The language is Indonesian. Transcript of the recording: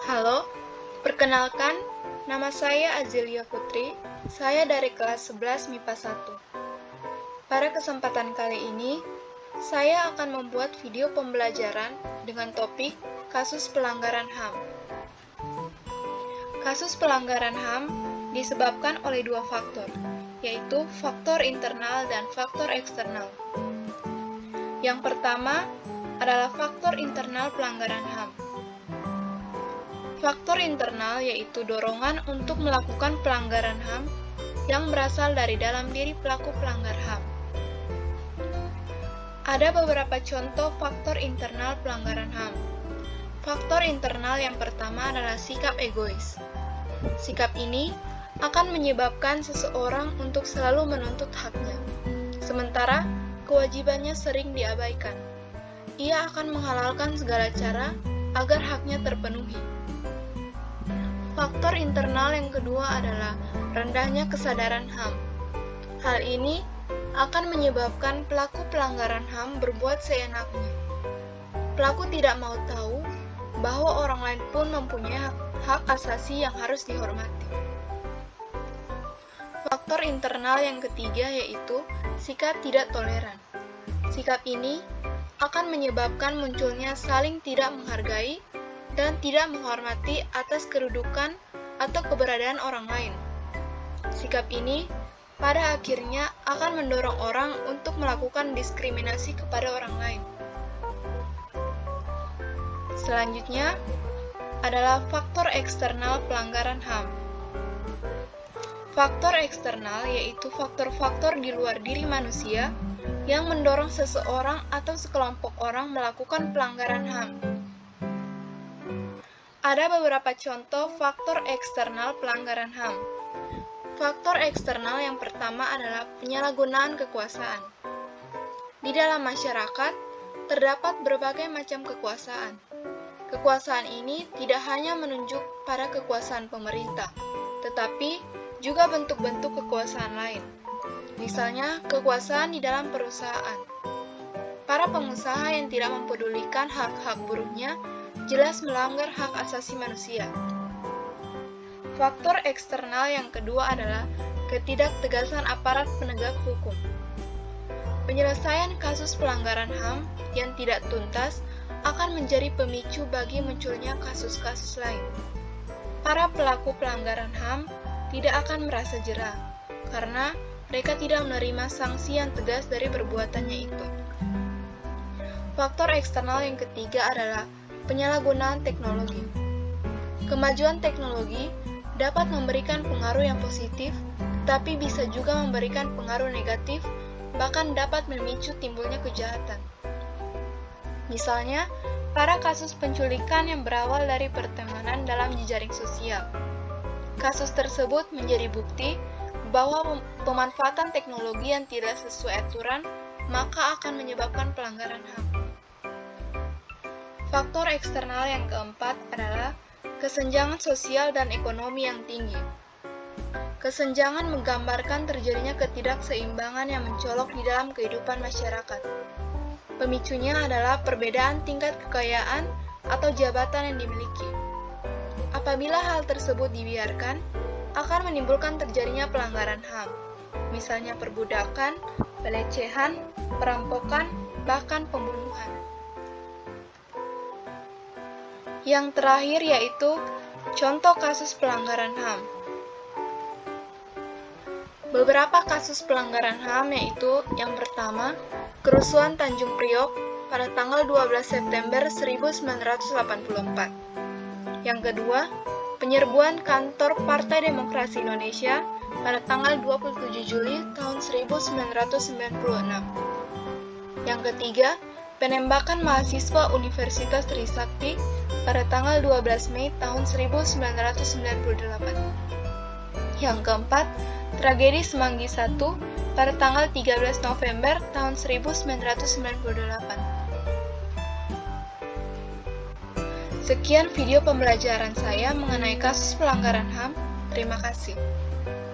Halo, perkenalkan, nama saya Azilia Putri, saya dari kelas 11 MIPA 1. Pada kesempatan kali ini, saya akan membuat video pembelajaran dengan topik kasus pelanggaran HAM. Kasus pelanggaran HAM disebabkan oleh dua faktor, yaitu faktor internal dan faktor eksternal. Yang pertama adalah faktor internal pelanggaran HAM. Faktor internal yaitu dorongan untuk melakukan pelanggaran HAM yang berasal dari dalam diri pelaku pelanggar HAM. Ada beberapa contoh faktor internal pelanggaran HAM. Faktor internal yang pertama adalah sikap egois. Sikap ini akan menyebabkan seseorang untuk selalu menuntut haknya, sementara kewajibannya sering diabaikan. Ia akan menghalalkan segala cara agar haknya terpenuhi. Faktor internal yang kedua adalah rendahnya kesadaran HAM. Hal ini akan menyebabkan pelaku pelanggaran HAM berbuat seenaknya. Pelaku tidak mau tahu bahwa orang lain pun mempunyai hak asasi yang harus dihormati. Faktor internal yang ketiga yaitu sikap tidak toleran. Sikap ini akan menyebabkan munculnya saling tidak menghargai dan tidak menghormati atas kedudukan atau keberadaan orang lain. Sikap ini pada akhirnya akan mendorong orang untuk melakukan diskriminasi kepada orang lain. Selanjutnya adalah faktor eksternal pelanggaran HAM. Faktor eksternal yaitu faktor-faktor di luar diri manusia yang mendorong seseorang atau sekelompok orang melakukan pelanggaran HAM. Ada beberapa contoh faktor eksternal pelanggaran HAM. Faktor eksternal yang pertama adalah penyalahgunaan kekuasaan. Di dalam masyarakat, terdapat berbagai macam kekuasaan. Kekuasaan ini tidak hanya menunjuk pada kekuasaan pemerintah, tetapi juga bentuk-bentuk kekuasaan lain. Misalnya, kekuasaan di dalam perusahaan. Para pengusaha yang tidak mempedulikan hak-hak buruhnya jelas melanggar hak asasi manusia. Faktor eksternal yang kedua adalah ketidaktegasan aparat penegak hukum. Penyelesaian kasus pelanggaran HAM yang tidak tuntas akan menjadi pemicu bagi munculnya kasus-kasus lain. Para pelaku pelanggaran HAM tidak akan merasa jera, karena mereka tidak menerima sanksi yang tegas dari perbuatannya itu. Faktor eksternal yang ketiga adalah penyalahgunaan teknologi. Kemajuan teknologi dapat memberikan pengaruh yang positif, tetapi bisa juga memberikan pengaruh negatif, bahkan dapat memicu timbulnya kejahatan. Misalnya, pada kasus penculikan yang berawal dari pertemanan dalam jejaring sosial. Kasus tersebut menjadi bukti bahwa pemanfaatan teknologi yang tidak sesuai aturan maka akan menyebabkan pelanggaran HAM. Faktor eksternal yang keempat adalah kesenjangan sosial dan ekonomi yang tinggi. Kesenjangan menggambarkan terjadinya ketidakseimbangan yang mencolok di dalam kehidupan masyarakat. Pemicunya adalah perbedaan tingkat kekayaan atau jabatan yang dimiliki. Apabila hal tersebut dibiarkan, akan menimbulkan terjadinya pelanggaran HAM, misalnya perbudakan, pelecehan, perampokan, bahkan pembunuhan. Yang terakhir yaitu contoh kasus pelanggaran HAM. Beberapa kasus pelanggaran HAM yaitu yang pertama, kerusuhan Tanjung Priok pada tanggal 12 September 1984. Yang kedua, penyerbuan kantor Partai Demokrasi Indonesia pada tanggal 27 Juli tahun 1996. Yang ketiga, penembakan mahasiswa Universitas Trisakti pada tanggal 12 Mei tahun 1998. Yang keempat, tragedi Semanggi I pada tanggal 13 November tahun 1998. Sekian video pembelajaran saya mengenai kasus pelanggaran HAM. Terima kasih.